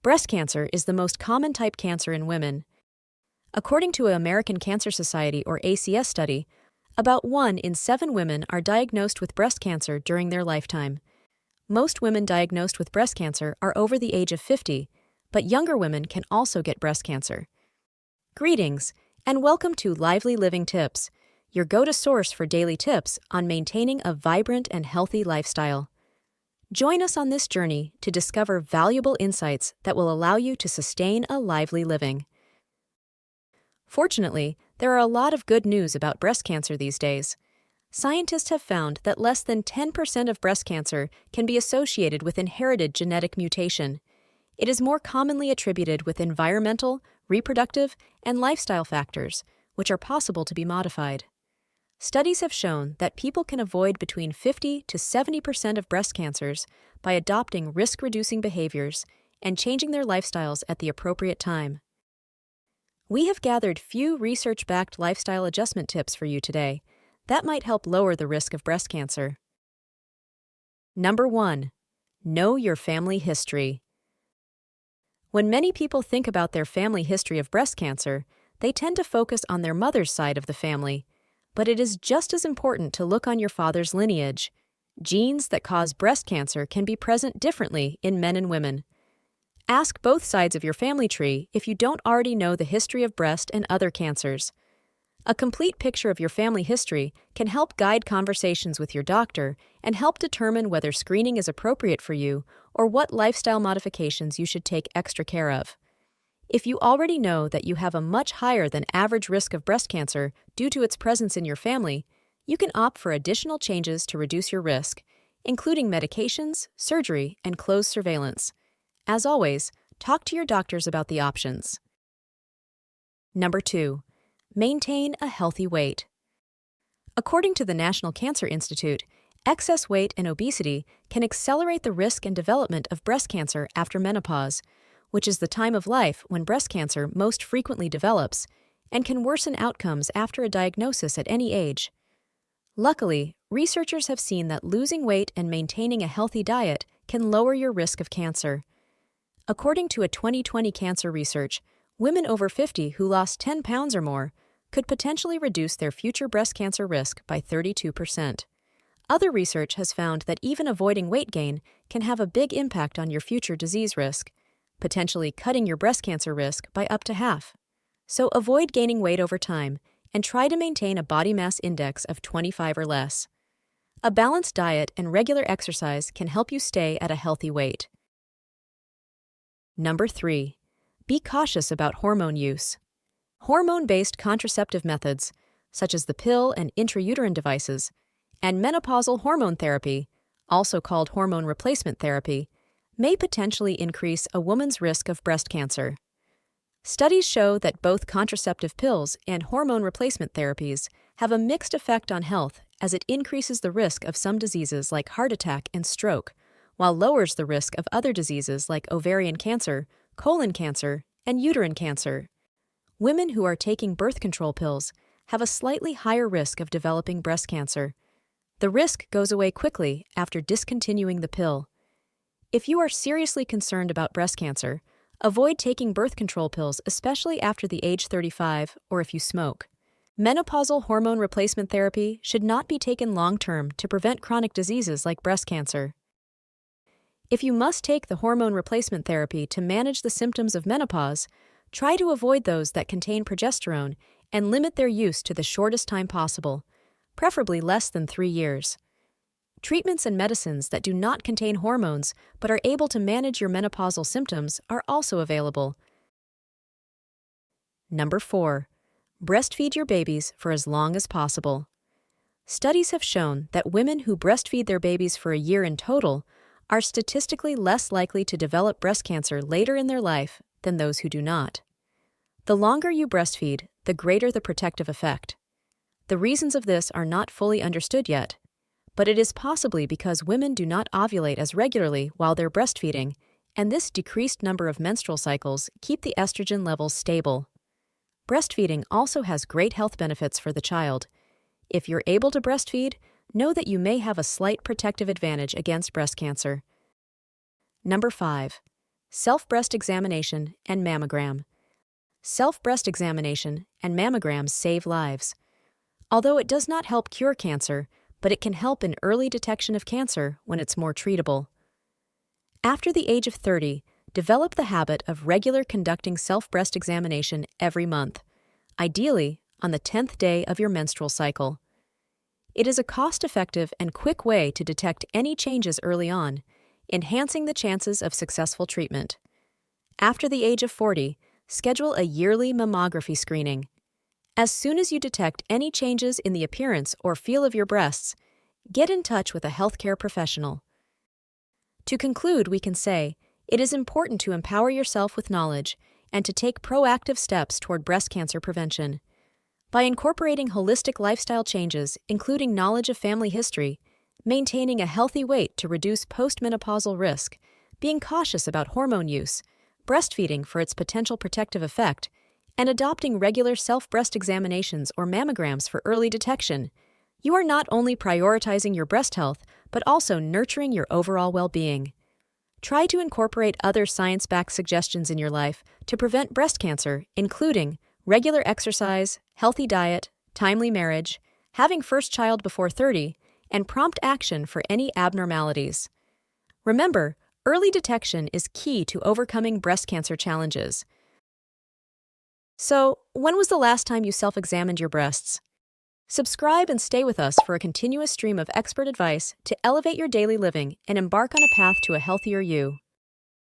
Breast cancer is the most common type cancer in women. According to an American Cancer Society or ACS study, about 1 in 7 women are diagnosed with breast cancer during their lifetime. Most women diagnosed with breast cancer are over the age of 50, but younger women can also get breast cancer. Greetings, and welcome to Lively Living Tips, your go-to source for daily tips on maintaining a vibrant and healthy lifestyle. Join us on this journey to discover valuable insights that will allow you to sustain a lively living. Fortunately, there are a lot of good news about breast cancer these days. Scientists have found that less than 10% of breast cancer can be associated with inherited genetic mutation. It is more commonly attributed with environmental, reproductive, and lifestyle factors, which are possible to be modified. Studies have shown that people can avoid between 50 to 70% of breast cancers by adopting risk-reducing behaviors and changing their lifestyles at the appropriate time. We have gathered few research-backed lifestyle adjustment tips for you today that might help lower the risk of breast cancer. Number 1. Know your family history. When many people think about their family history of breast cancer, they tend to focus on their mother's side of the family, but it is just as important to look on your father's lineage. Genes that cause breast cancer can be present differently in men and women. Ask both sides of your family tree if you don't already know the history of breast and other cancers. A complete picture of your family history can help guide conversations with your doctor and help determine whether screening is appropriate for you or what lifestyle modifications you should take extra care of. If you already know that you have a much higher than average risk of breast cancer due to its presence in your family, you can opt for additional changes to reduce your risk, including medications, surgery, and close surveillance. As always, talk to your doctors about the options. Number 2. Maintain a healthy weight. According to the National Cancer Institute, excess weight and obesity can accelerate the risk and development of breast cancer after menopause, which is the time of life when breast cancer most frequently develops, and can worsen outcomes after a diagnosis at any age. Luckily, researchers have seen that losing weight and maintaining a healthy diet can lower your risk of cancer. According to a 2020 cancer research, women over 50 who lost 10 pounds or more could potentially reduce their future breast cancer risk by 32%. Other research has found that even avoiding weight gain can have a big impact on your future disease risk, potentially cutting your breast cancer risk by up to half. So avoid gaining weight over time and try to maintain a body mass index of 25 or less. A balanced diet and regular exercise can help you stay at a healthy weight. Number 3. Be cautious about hormone use. Hormone-based contraceptive methods, such as the pill and intrauterine devices, and menopausal hormone therapy, also called hormone replacement therapy, may potentially increase a woman's risk of breast cancer. Studies show that both contraceptive pills and hormone replacement therapies have a mixed effect on health as it increases the risk of some diseases like heart attack and stroke, while lowers the risk of other diseases like ovarian cancer, colon cancer, and uterine cancer. Women who are taking birth control pills have a slightly higher risk of developing breast cancer. The risk goes away quickly after discontinuing the pill. If you are seriously concerned about breast cancer, avoid taking birth control pills, especially after the age 35 or if you smoke. Menopausal hormone replacement therapy should not be taken long-term to prevent chronic diseases like breast cancer. If you must take the hormone replacement therapy to manage the symptoms of menopause, try to avoid those that contain progesterone and limit their use to the shortest time possible, preferably less than 3 years. Treatments and medicines that do not contain hormones but are able to manage your menopausal symptoms are also available. Number 4. Breastfeed your babies for as long as possible. Studies have shown that women who breastfeed their babies for a year in total are statistically less likely to develop breast cancer later in their life than those who do not. The longer you breastfeed, the greater the protective effect. The reasons of this are not fully understood yet, but it is possibly because women do not ovulate as regularly while they're breastfeeding, and this decreased number of menstrual cycles keep the estrogen levels stable. Breastfeeding also has great health benefits for the child. If you're able to breastfeed, know that you may have a slight protective advantage against breast cancer. Number 5. self-breast examination, and mammogram. Self-breast examination and mammograms save lives. Although it does not help cure cancer, but it can help in early detection of cancer when it's more treatable. After the age of 30, develop the habit of regular conducting self-breast examination every month, ideally on the 10th day of your menstrual cycle. It is a cost-effective and quick way to detect any changes early on, enhancing the chances of successful treatment. After the age of 40, schedule a yearly mammography screening. As soon as you detect any changes in the appearance or feel of your breasts, get in touch with a healthcare professional. To conclude, we can say, it is important to empower yourself with knowledge and to take proactive steps toward breast cancer prevention. By incorporating holistic lifestyle changes, including knowledge of family history, maintaining a healthy weight to reduce postmenopausal risk, being cautious about hormone use, breastfeeding for its potential protective effect, and adopting regular self-breast examinations or mammograms for early detection, you are not only prioritizing your breast health, but also nurturing your overall well-being. Try to incorporate other science-backed suggestions in your life to prevent breast cancer, including regular exercise, healthy diet, timely marriage, having first child before 30, and prompt action for any abnormalities. Remember, early detection is key to overcoming breast cancer challenges. So, when was the last time you self-examined your breasts? Subscribe and stay with us for a continuous stream of expert advice to elevate your daily living and embark on a path to a healthier you.